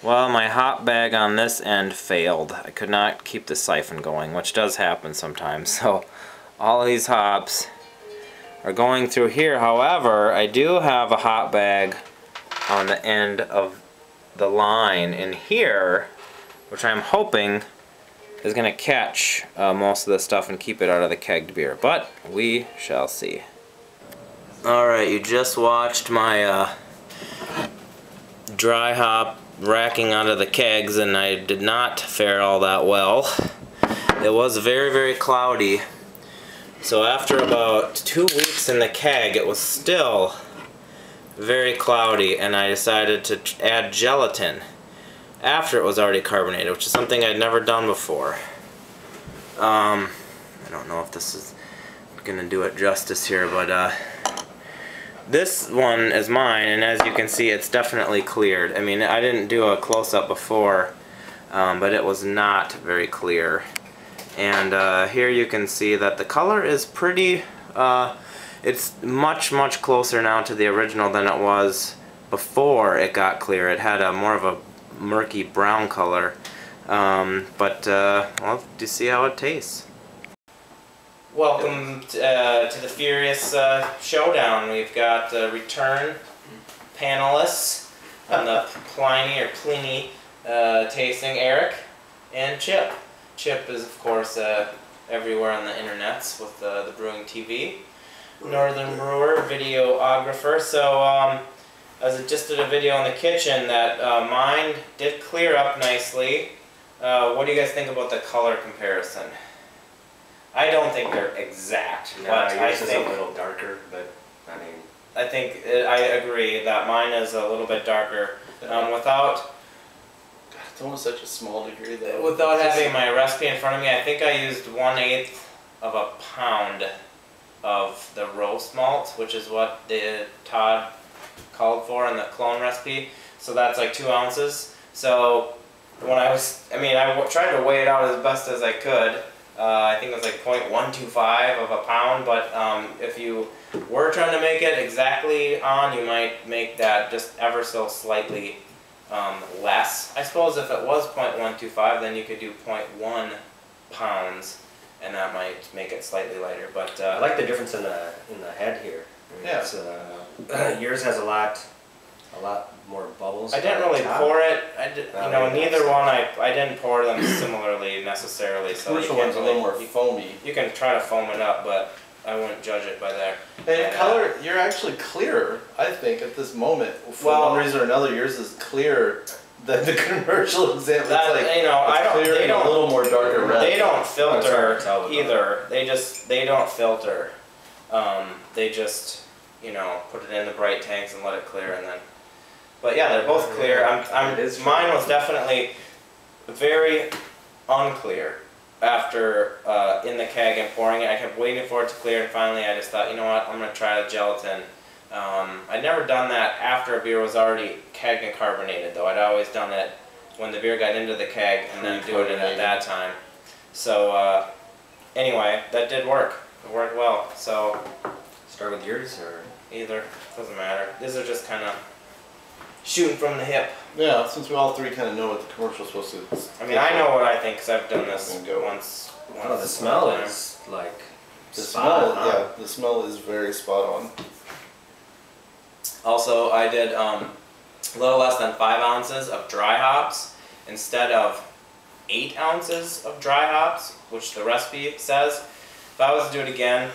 Well, my hop bag on this end failed. I could not keep the siphon going, which does happen sometimes. So all these hops are going through here. However, I do have a hop bag on the end of the line in here, which I'm hoping is going to catch most of the stuff and keep it out of the kegged beer. But we shall see. Alright, you just watched my dry hop racking out of the kegs, and I did not fare all that well. It was very, very cloudy. So after about 2 weeks in the keg, it was still very cloudy, and I decided to add gelatin after it was already carbonated, which is something I'd never done before. I don't know if this is gonna do it justice here, but this one is mine, and as you can see, it's definitely cleared. I mean, I didn't do a close-up before, but it was not very clear. And here you can see that the color is pretty, it's much, much closer now to the original than it was before it got clear. It had a more of a murky brown color, well, do you see how it tastes? Welcome to the Furious Showdown. We've got return panelists on the Pliny tasting, Eric and Chip. Chip is, of course, everywhere on the internets with the Brewing TV. Northern brewer, videographer. So I just did a video in the kitchen that mine did clear up nicely. What do you guys think about the color comparison? I don't think they're exact, no, but I yours is think a little darker, but I mean, I think I agree that mine is a little bit darker. Without God, it's almost such a small degree though. without having my recipe in front of me, I think I used 1/8 of a pound of the roast malt, which is what Todd called for in the clone recipe. So that's like 2 ounces. So when I tried to weigh it out as best as I could. I think it was like 0.125 of a pound, but if you were trying to make it exactly on, you might make that just ever so slightly less. I suppose if it was 0.125, then you could do 0.1 pounds, and that might make it slightly lighter. But I like the difference in the head here. Yeah. It's, yours has a lot more bubbles. I didn't really pour it. Neither one. I didn't pour them similarly necessarily. So the commercial one's a little more foamy. You can try to foam it up, but I wouldn't judge it by there. And color, you're actually clearer, I think, at this moment. For one reason or another, yours is clearer than the commercial example. That, it's like, they don't a little more darker red. They don't filter either. They don't filter. They just put it in the bright tanks and let it clear, and then. But yeah, they're both clear. Mine was definitely very unclear after in the keg and pouring it. I kept waiting for it to clear, and finally I just thought, you know what, I'm going to try the gelatin. I'd never done that after a beer was already kegged and carbonated, though. I'd always done it when the beer got into the keg and then do it at that time. So anyway, that did work. It worked well. So start with yours or either, doesn't matter. These are just kind of shooting from the hip. Yeah, since we all three kind of know what the commercial's supposed to. I mean, I know what I think because I've done this once. Oh, the smell is like the smell. Yeah, the smell is very spot on. Also, I did a little less than 5 ounces of dry hops instead of 8 ounces of dry hops, which the recipe says. If I was to do it again,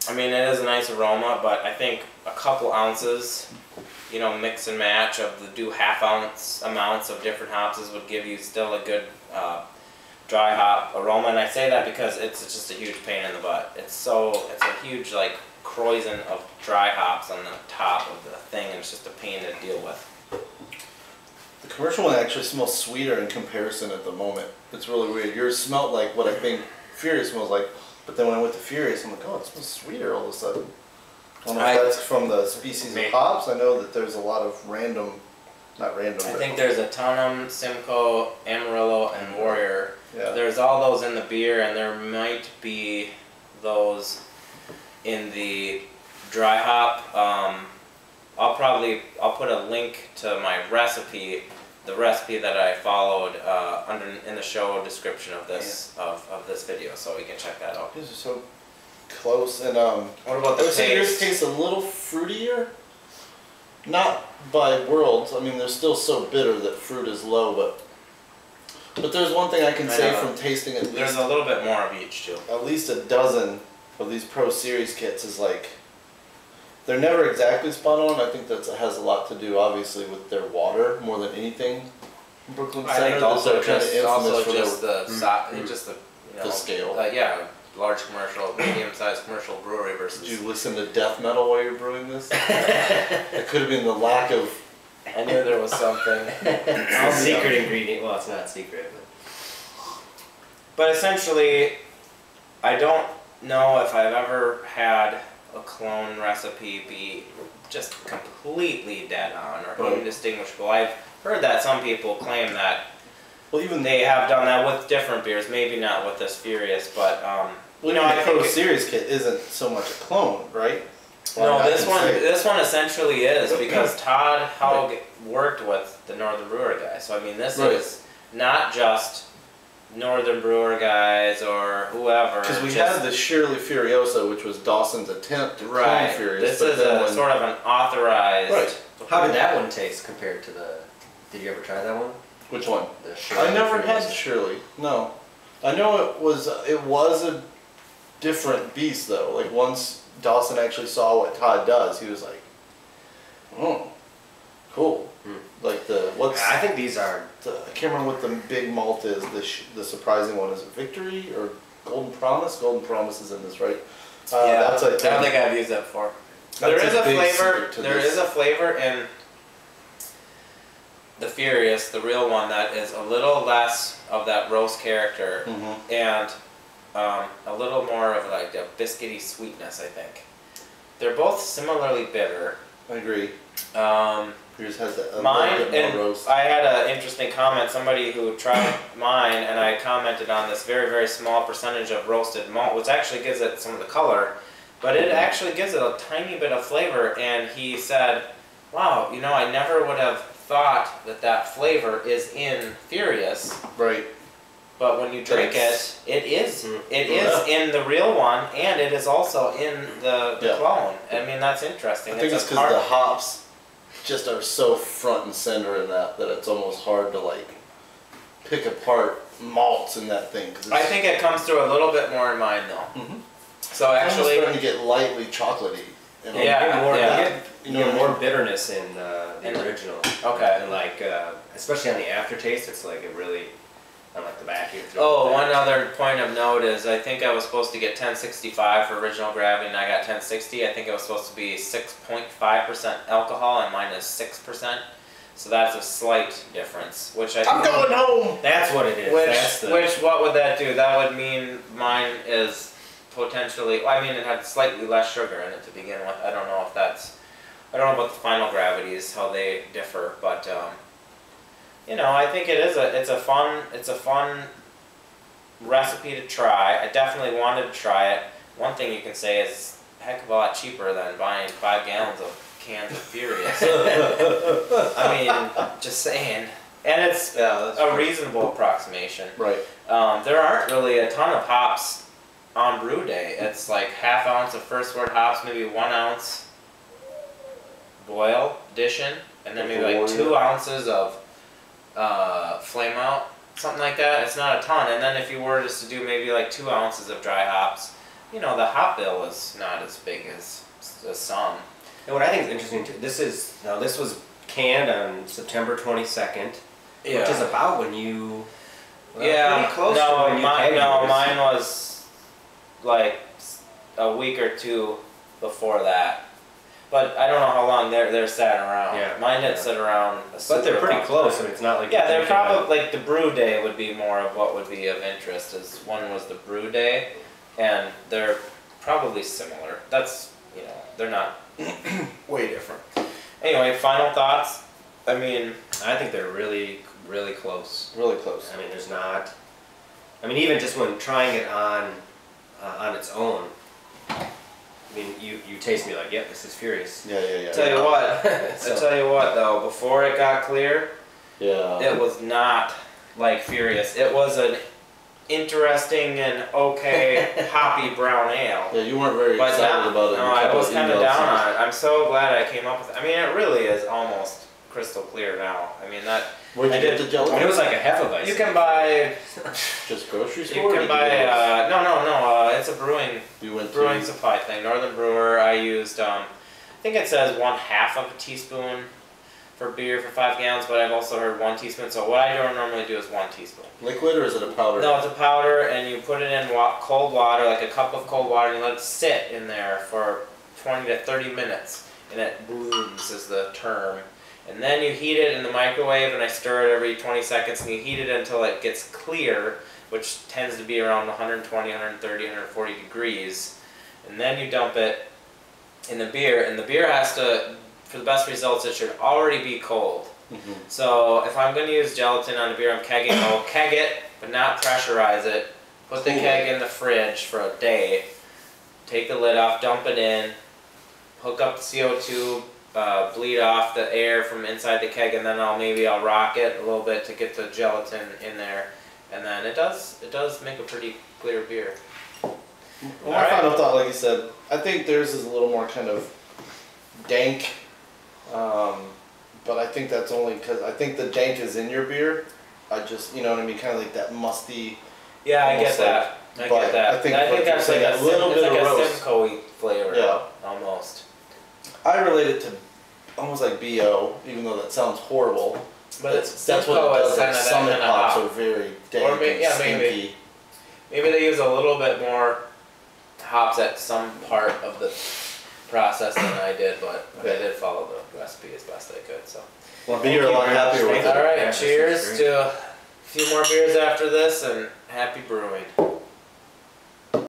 I mean, it is a nice aroma, but I think a couple ounces, mix and match of do half-ounce amounts of different hops would give you still a good dry hop aroma. And I say that because it's just a huge pain in the butt. It's a huge croissant of dry hops on the top of the thing, and it's just a pain to deal with. The commercial one actually smells sweeter in comparison at the moment. It's really weird. Yours smelled like what I think Furious smells like, but then when I went to Furious, I'm like, oh, it smells sweeter all of a sudden. I don't know if that's from the species of hops. I know that there's a lot of not random. I think there's a Tonum, Simcoe, Amarillo, and Warrior. Yeah. There's all those in the beer, and there might be those in the dry hop. I'll put a link to my recipe the recipe that I followed in the show description of this of this video, so we can check that out. These are so close. And what about the I would say yours taste? tastes a little fruitier. Not by worlds. I mean, they're still so bitter that fruit is low, but there's one thing I can say from tasting at There's least a little bit more of each too. at least a dozen of these Pro Series kits is like they're never exactly spot on. I think that has a lot to do, obviously, with their water more than anything. Brooklyn I Center, think also they're kind of infamous for just their, the scale. Yeah, large commercial, medium-sized commercial brewery versus. Did you listen to death metal while you're brewing this? It could have been the lack of. I knew there was something. It's a secret ingredient. Well, it's not secret, But essentially, I don't know if I've ever had a clone recipe be just completely dead on or indistinguishable. I've heard that some people claim that Even they have done that with different beers, maybe not with this Furious, but I think the Pro Series kit isn't so much a clone, right? No, this one essentially is, because Todd Haug worked with the Northern Brewer guy. So I mean, this is not just Northern Brewer guys or whoever. Because we had the Shirley Furiosa, which was Dawson's attempt to clone Furious. This is sort of an authorized. Right. How did that one taste compared to the? Did you ever try that one? Which one? The Shirley I never Furiosa. had Shirley. No, I know it was a different beast though. Like once Dawson actually saw what Todd does, he was like, "Oh, cool." Like I think these are. I can't remember what the big malt is. The surprising one is it Victory or Golden Promise. Golden Promise is in this, right? That's I don't think I've used that before. There is a flavor. There is a flavor in the Furious, the real one, that is a little less of that roast character and a little more of like a biscuity sweetness, I think. They're both similarly bitter. I agree. Yours has a mine, little bit and more roast. I had an interesting comment. Somebody who tried mine, and I commented on this very, very small percentage of roasted malt, which actually gives it some of the color, but it actually gives it a tiny bit of flavor. And he said, "Wow, you know, I never would have thought that flavor is in Furious." Right. But when you drink it, it is in the real one, and it is also in the clone. I mean, that's interesting. I think it's because the hops just are so front and center in that it's almost hard to like pick apart malts in that thing. I think it comes through a little bit more in mine though. So actually, it's starting to get lightly chocolatey. You get more bitterness in the original. Okay. And like, especially on the aftertaste, it's like it really, on like the back. One other point of note is I think I was supposed to get 1065 for original gravity, and I got 1060. I think it was supposed to be 6.5% alcohol, and mine is 6%. So that's a slight difference. Which I'm going home. That's what it is. Which what would that do? That would mean mine is potentially. Well, I mean, it had slightly less sugar in it to begin with. I don't know if that's. I don't know about the final gravities, how they differ, but you know, I think it's a fun recipe to try. I definitely wanted to try it. One thing you can say is a heck of a lot cheaper than buying 5 gallons of cans of Furious. I mean, just saying. And it's a reasonable approximation. Right. There aren't really a ton of hops on brew day. It's like ½ ounce of first word hops, maybe 1 ounce boil addition, and then maybe like 2 ounces of flame out, something like that. It's not a ton. And then if you were just to do maybe like 2 ounces of dry hops, you know, the hop bill is not as big as some. And what I think is interesting too, this was canned on September 22nd, which is about when you. Pretty close to when you mine was like a week or two before that. But I don't know how long they're sat around. Yeah. Mine didn't sit around. But they're pretty close, and it's not like. Yeah, they're probably like the brew day would be more of what would be of interest. Is one was the brew day, and they're probably similar. That's, you know, they're not way different. Anyway, final thoughts. I mean, I think they're really, really close. Really close. I mean, there's not. I mean, even just when trying it on its own. I mean, you taste me like, yep, this is Furious. Yeah. Tell you what, though, before it got clear, Yeah. It was not like furious. It was an interesting and okay hoppy brown ale. Yeah, you weren't very excited about it. No, I was kind of down on it. I'm so glad I came up with it. I mean, it really is almost crystal clear now. I mean, that... Where'd you get the gelatin? It was like a Hefeweizen. You can buy... Just grocery store? You can buy... no. It's a brewing supply thing. Northern Brewer. I used... I think it says 1/2 of a teaspoon for beer for 5 gallons, but I've also heard 1 teaspoon. So what I don't normally do is 1 teaspoon. Liquid, or is it a powder? No, it's a powder, and you put it in cold water, like a cup of cold water, and you let it sit in there for 20 to 30 minutes, and it blooms is the term. And then you heat it in the microwave, and I stir it every 20 seconds, and you heat it until it gets clear, which tends to be around 120, 130, 140 degrees. And then you dump it in the beer, and the beer has to, for the best results, it should already be cold. Mm-hmm. So if I'm going to use gelatin on the beer I'm kegging, I'll keg it, but not pressurize it. Put the keg in the fridge for a day, take the lid off, dump it in, hook up the CO2, bleed off the air from inside the keg, and then I'll rock it a little bit to get the gelatin in there, and then it does make a pretty clear beer. Well, my final thought, like you said, I think theirs is a little more kind of dank, but I think that's only because I think the dank is in your beer. I just, you know what I mean, kind of like that musty. Yeah, I get that. I get that. I think that's like a little bit of roast. Simcoe-y flavor. Yeah, almost. I relate it to almost like BO, even though that sounds horrible. But that's what it does. Like Summit hops are very dank and stinky. Maybe they use a little bit more hops at some part of the process than I did, but I did follow the recipe as best I could. So. Well, you're a lot happier with it. All right, cheers to a few more beers after this, and happy brewing.